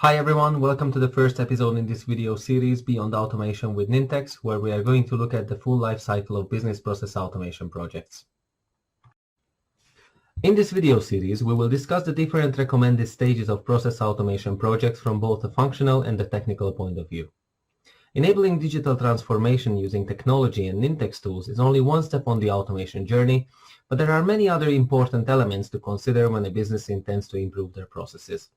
Hi everyone, welcome to the first episode in this video series Beyond Automation with Nintex, where we are going to look at the full life cycle of business process automation projects. In this video series, we will discuss the different recommended stages of process automation projects from both a functional and a technical point of view. Enabling digital transformation using technology and Nintex tools is only one step on the automation journey, but there are many other important elements to consider when a business intends to improve their processes.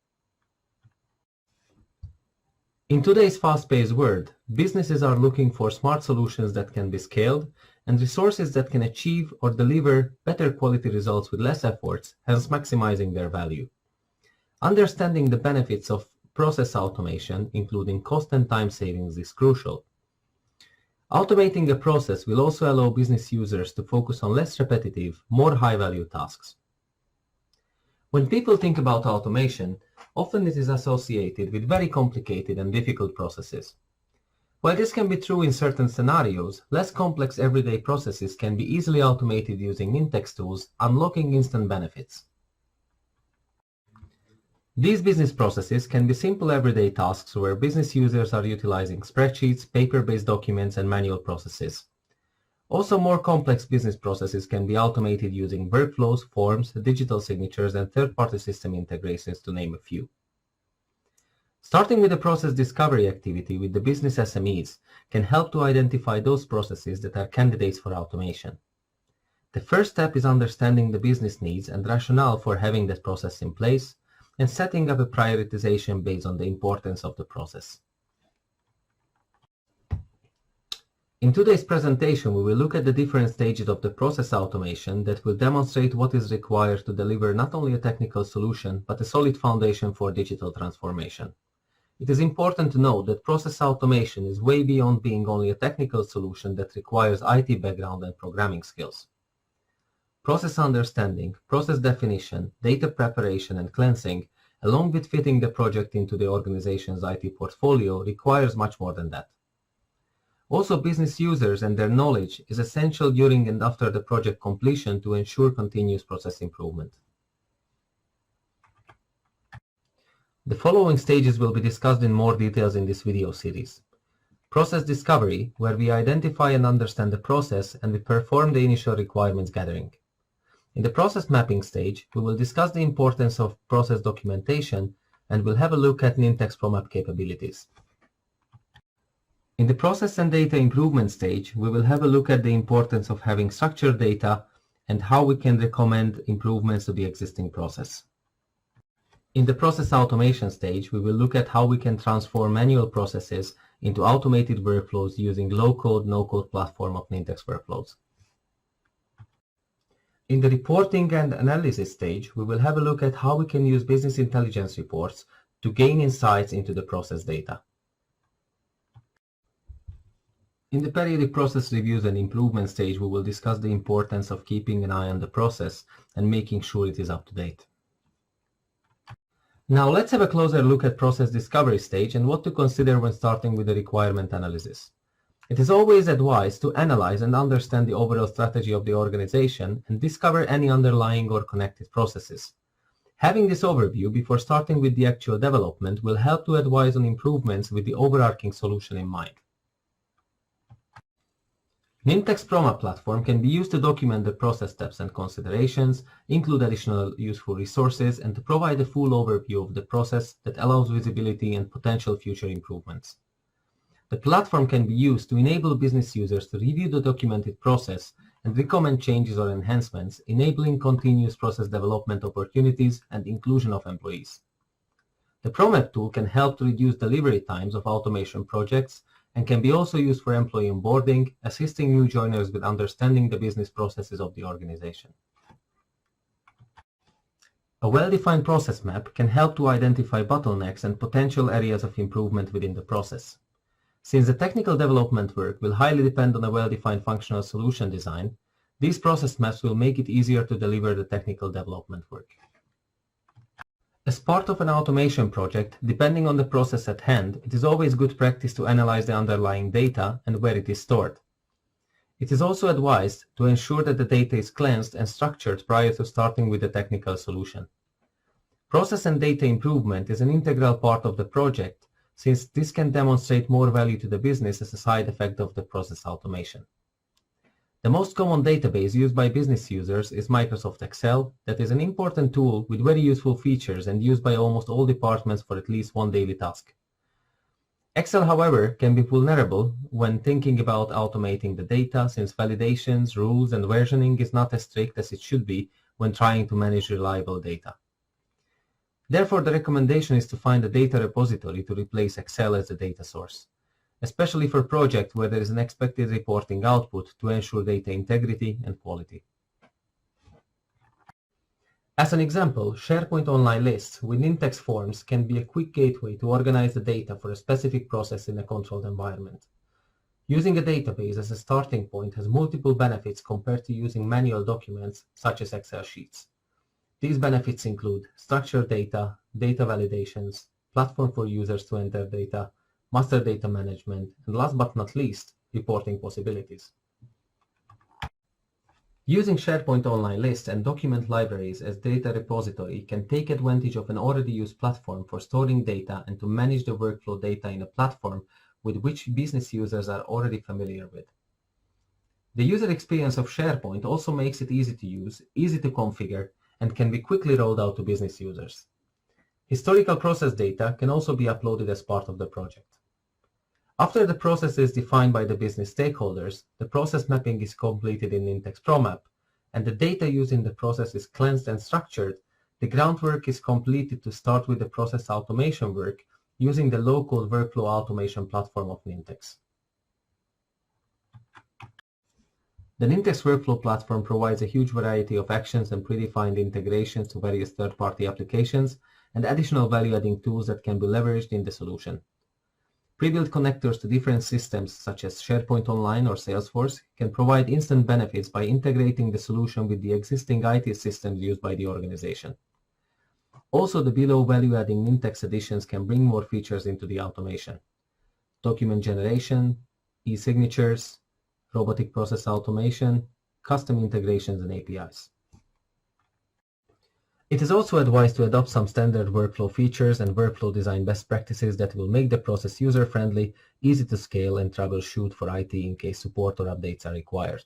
In today's fast-paced world, businesses are looking for smart solutions that can be scaled and resources that can achieve or deliver better quality results with less efforts, hence maximizing their value. Understanding the benefits of process automation, including cost and time savings, is crucial. Automating a process will also allow business users to focus on less repetitive, more high-value tasks. When people think about automation, often it is associated with very complicated and difficult processes. While this can be true in certain scenarios, less complex everyday processes can be easily automated using Nintex tools, unlocking instant benefits. These business processes can be simple everyday tasks where business users are utilizing spreadsheets, paper-based documents, and manual processes. Also, more complex business processes can be automated using workflows, forms, digital signatures, and third-party system integrations, to name a few. Starting with the process discovery activity with the business SMEs can help to identify those processes that are candidates for automation. The first step is understanding the business needs and rationale for having that process in place and setting up a prioritization based on the importance of the process. In today's presentation, we will look at the different stages of the process automation that will demonstrate what is required to deliver not only a technical solution, but a solid foundation for digital transformation. It is important to note that process automation is way beyond being only a technical solution that requires IT background and programming skills. Process understanding, process definition, data preparation, and cleansing, along with fitting the project into the organization's IT portfolio, requires much more than that. Also, business users and their knowledge is essential during and after the project completion to ensure continuous process improvement. The following stages will be discussed in more details in this video series. Process discovery, where we identify and understand the process and we perform the initial requirements gathering. In the process mapping stage, we will discuss the importance of process documentation and we'll have a look at Nintex ProMap capabilities. In the process and data improvement stage, we will have a look at the importance of having structured data and how we can recommend improvements to the existing process. In the process automation stage, we will look at how we can transform manual processes into automated workflows using low-code, no-code platform of Nintex workflows. In the reporting and analysis stage, we will have a look at how we can use business intelligence reports to gain insights into the process data. In the periodic process reviews and improvement stage, we will discuss the importance of keeping an eye on the process and making sure it is up to date. Now let's have a closer look at process discovery stage and what to consider when starting with the requirement analysis. It is always advised to analyze and understand the overall strategy of the organization and discover any underlying or connected processes. Having this overview before starting with the actual development will help to advise on improvements with the overarching solution in mind. Nintex ProMap platform can be used to document the process steps and considerations, include additional useful resources, and to provide a full overview of the process that allows visibility and potential future improvements. The platform can be used to enable business users to review the documented process and recommend changes or enhancements, enabling continuous process development opportunities and inclusion of employees. The ProMap tool can help to reduce delivery times of automation projects and can be also used for employee onboarding, assisting new joiners with understanding the business processes of the organization. A well-defined process map can help to identify bottlenecks and potential areas of improvement within the process. Since the technical development work will highly depend on a well-defined functional solution design, these process maps will make it easier to deliver the technical development work. As part of an automation project, depending on the process at hand, it is always good practice to analyze the underlying data and where it is stored. It is also advised to ensure that the data is cleansed and structured prior to starting with the technical solution. Process and data improvement is an integral part of the project, since this can demonstrate more value to the business as a side effect of the process automation. The most common database used by business users is Microsoft Excel, that is an important tool with very useful features and used by almost all departments for at least one daily task. Excel, however, can be vulnerable when thinking about automating the data, since validations, rules, and versioning is not as strict as it should be when trying to manage reliable data. Therefore, the recommendation is to find a data repository to replace Excel as the data source, especially for projects where there is an expected reporting output to ensure data integrity and quality. As an example, SharePoint Online Lists with Nintex Forms can be a quick gateway to organize the data for a specific process in a controlled environment. Using a database as a starting point has multiple benefits compared to using manual documents such as Excel sheets. These benefits include structured data, data validations, platform for users to enter data, master data management, and last but not least, reporting possibilities. Using SharePoint Online Lists and document libraries as data repository can take advantage of an already used platform for storing data and to manage the workflow data in a platform with which business users are already familiar with. The user experience of SharePoint also makes it easy to use, easy to configure, and can be quickly rolled out to business users. Historical process data can also be uploaded as part of the project. After the process is defined by the business stakeholders, the process mapping is completed in Nintex ProMap, and the data used in the process is cleansed and structured. The groundwork is completed to start with the process automation work using the local workflow automation platform of Nintex. The Nintex Workflow Platform provides a huge variety of actions and predefined integrations to various third-party applications and additional value-adding tools that can be leveraged in the solution. Pre-built connectors to different systems such as SharePoint Online or Salesforce can provide instant benefits by integrating the solution with the existing IT systems used by the organization. Also, the below value-adding Nintex additions can bring more features into the automation: document generation, e-signatures, robotic process automation, custom integrations, and APIs. It is also advised to adopt some standard workflow features and workflow design best practices that will make the process user-friendly, easy to scale, and troubleshoot for IT in case support or updates are required.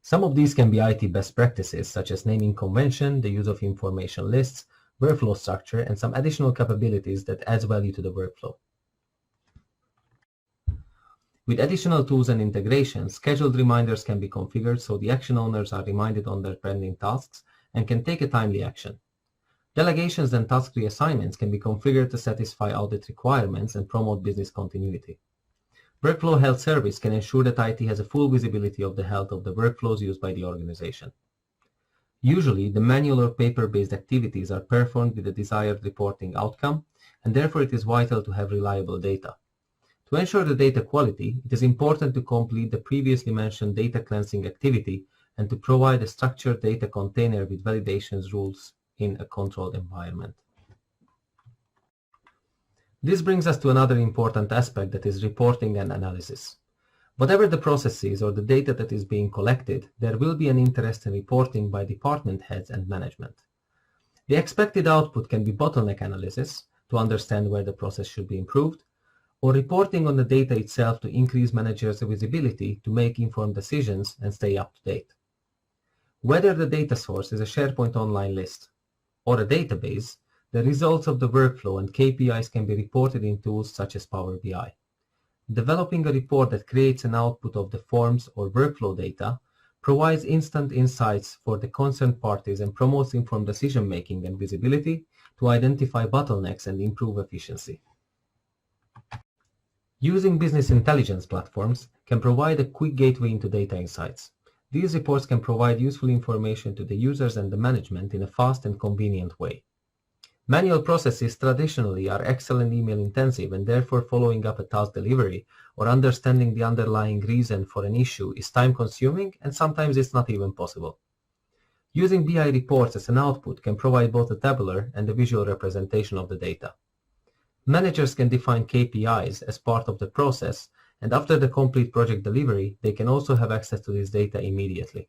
Some of these can be IT best practices, such as naming convention, the use of information lists, workflow structure, and some additional capabilities that adds value to the workflow. With additional tools and integrations, scheduled reminders can be configured so the action owners are reminded on their pending tasks and can take a timely action. Delegations and task reassignments can be configured to satisfy audit requirements and promote business continuity. Workflow Health Service can ensure that IT has a full visibility of the health of the workflows used by the organization. Usually, the manual or paper-based activities are performed with the desired reporting outcome, and therefore it is vital to have reliable data. To ensure the data quality, it is important to complete the previously mentioned data cleansing activity and to provide a structured data container with validations rules in a controlled environment. This brings us to another important aspect, that is reporting and analysis. Whatever the process is or the data that is being collected, there will be an interest in reporting by department heads and management. The expected output can be bottleneck analysis to understand where the process should be improved, or reporting on the data itself to increase managers' visibility to make informed decisions and stay up to date. Whether the data source is a SharePoint Online List or a database, the results of the workflow and KPIs can be reported in tools such as Power BI. Developing a report that creates an output of the forms or workflow data provides instant insights for the concerned parties and promotes informed decision-making and visibility to identify bottlenecks and improve efficiency. Using business intelligence platforms can provide a quick gateway into data insights. These reports can provide useful information to the users and the management in a fast and convenient way. Manual processes traditionally are Excel and email intensive, and therefore following up a task delivery or understanding the underlying reason for an issue is time consuming, and sometimes it's not even possible. Using BI reports as an output can provide both a tabular and a visual representation of the data. Managers can define KPIs as part of the process, and after the complete project delivery, they can also have access to this data immediately.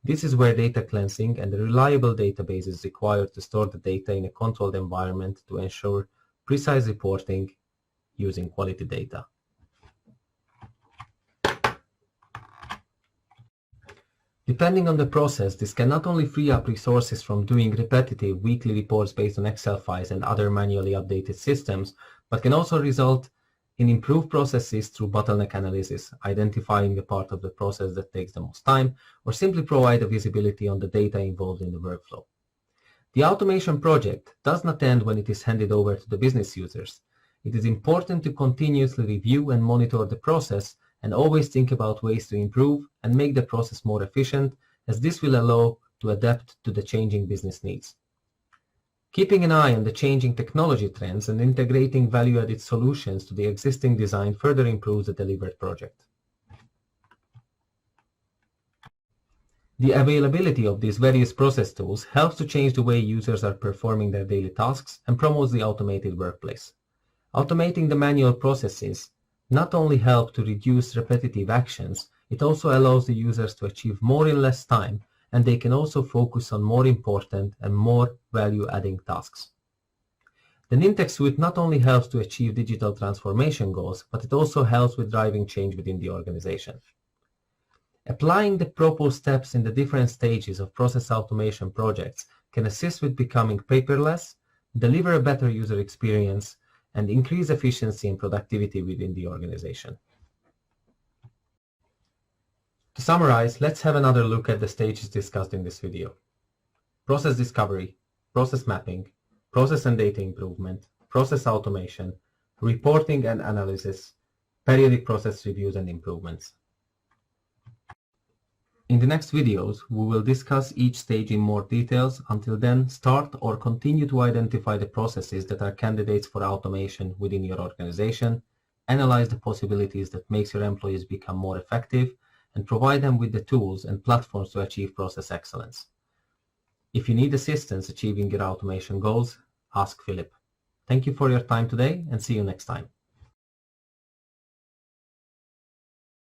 This is where data cleansing and a reliable database is required to store the data in a controlled environment to ensure precise reporting using quality data. Depending on the process, this can not only free up resources from doing repetitive weekly reports based on Excel files and other manually updated systems, but can also result in improved processes through bottleneck analysis, identifying the part of the process that takes the most time, or simply provide a visibility on the data involved in the workflow. The automation project does not end when it is handed over to the business users. It is important to continuously review and monitor the process and always think about ways to improve and make the process more efficient, as this will allow to adapt to the changing business needs. Keeping an eye on the changing technology trends and integrating value-added solutions to the existing design further improves the delivered project. The availability of these various process tools helps to change the way users are performing their daily tasks and promotes the automated workplace. Automating the manual processes not only help to reduce repetitive actions, it also allows the users to achieve more in less time, and they can also focus on more important and more value-adding tasks. The Nintex suite not only helps to achieve digital transformation goals, but it also helps with driving change within the organization. Applying the proposed steps in the different stages of process automation projects can assist with becoming paperless, deliver a better user experience, and increase efficiency and productivity within the organization. To summarize, let's have another look at the stages discussed in this video. Process discovery, process mapping, process and data improvement, process automation, reporting and analysis, periodic process reviews and improvements. In the next videos, we will discuss each stage in more details. Until then, start or continue to identify the processes that are candidates for automation within your organization, analyze the possibilities that makes your employees become more effective, and provide them with the tools and platforms to achieve process excellence. If you need assistance achieving your automation goals, ask Philip. Thank you for your time today and see you next time.